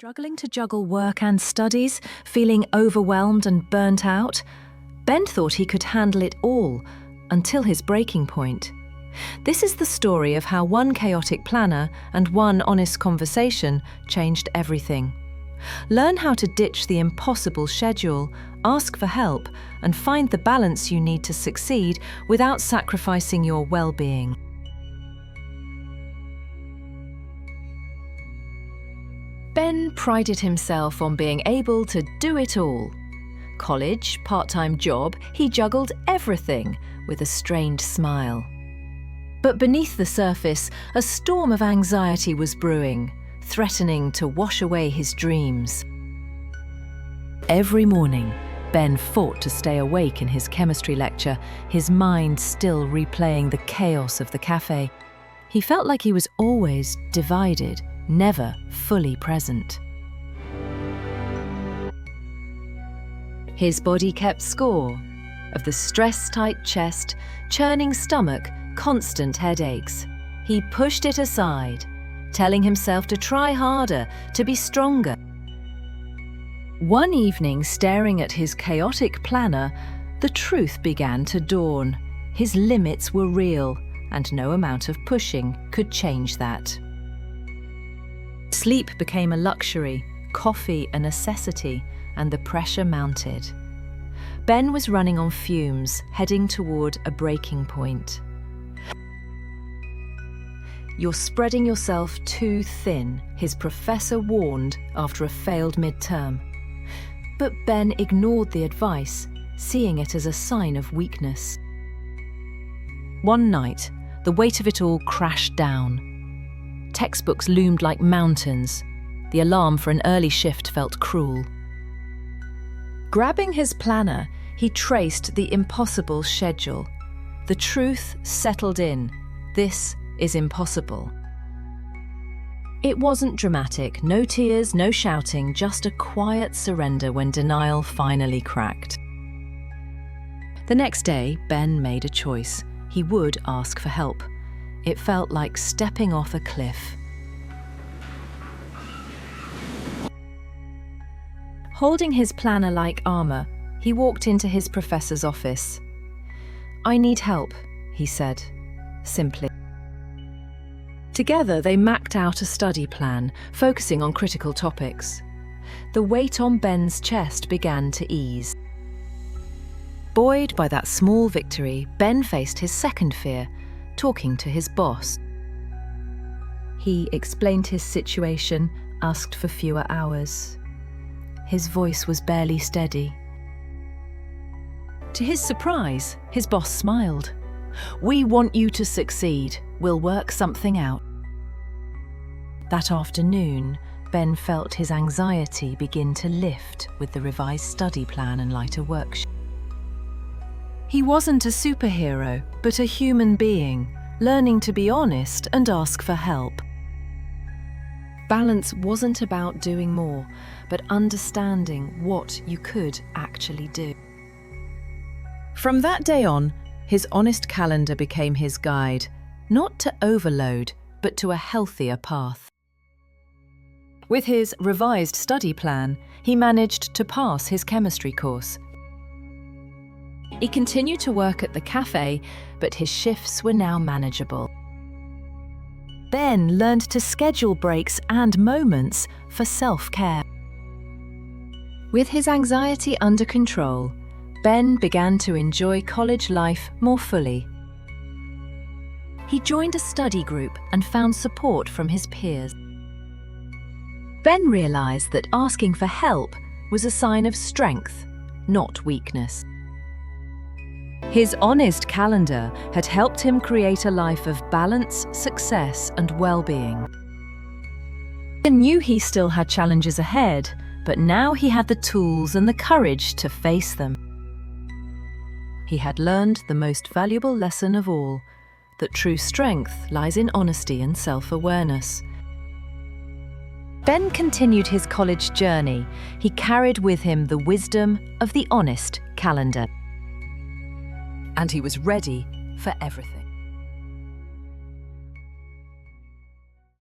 Struggling to juggle work and studies, feeling overwhelmed and burnt out, Ben thought he could handle it all until his breaking point. This is the story of how one chaotic planner and one honest conversation changed everything. Learn how to ditch the impossible schedule, ask for help, and find the balance you need to succeed without sacrificing your well-being. Ben prided himself on being able to do it all. College, part-time job, he juggled everything with a strained smile. But beneath the surface, a storm of anxiety was brewing, threatening to wash away his dreams. Every morning, Ben fought to stay awake in his chemistry lecture, his mind still replaying the chaos of the cafe. He felt like he was always divided, never fully present. His body kept score of the stress-tight chest, churning stomach, constant headaches. He pushed it aside, telling himself to try harder, to be stronger. One evening, staring at his chaotic planner, the truth began to dawn. His limits were real, and no amount of pushing could change that. Sleep became a luxury, coffee a necessity, and the pressure mounted. Ben was running on fumes, heading toward a breaking point. "You're spreading yourself too thin," his professor warned after a failed midterm. But Ben ignored the advice, seeing it as a sign of weakness. One night, the weight of it all crashed down. Textbooks loomed like mountains. The alarm for an early shift felt cruel. Grabbing his planner, he traced the impossible schedule. The truth settled in. This is impossible. It wasn't dramatic, no tears, no shouting, just a quiet surrender when denial finally cracked. The next day, Ben made a choice. He would ask for help. It felt like stepping off a cliff. Holding his planner like armor, he walked into his professor's office. "I need help," he said, simply. Together, they mapped out a study plan, focusing on critical topics. The weight on Ben's chest began to ease. Buoyed by that small victory, Ben faced his second fear, talking to his boss. He explained his situation, asked for fewer hours. His voice was barely steady. To his surprise, his boss smiled. "We want you to succeed. We'll work something out." That afternoon, Ben felt his anxiety begin to lift with the revised study plan and lighter worksheet. He wasn't a superhero, but a human being, learning to be honest and ask for help. Balance wasn't about doing more, but understanding what you could actually do. From that day on, his honest calendar became his guide, not to overload, but to a healthier path. With his revised study plan, he managed to pass his chemistry course. He continued to work at the cafe, but his shifts were now manageable. Ben learned to schedule breaks and moments for self-care. With his anxiety under control, Ben began to enjoy college life more fully. He joined a study group and found support from his peers. Ben realized that asking for help was a sign of strength, not weakness. His honest calendar had helped him create a life of balance, success, and well-being. He knew he still had challenges ahead, but now he had the tools and the courage to face them. He had learned the most valuable lesson of all, that true strength lies in honesty and self-awareness. Ben continued his college journey. He carried with him the wisdom of the honest calendar. And he was ready for everything.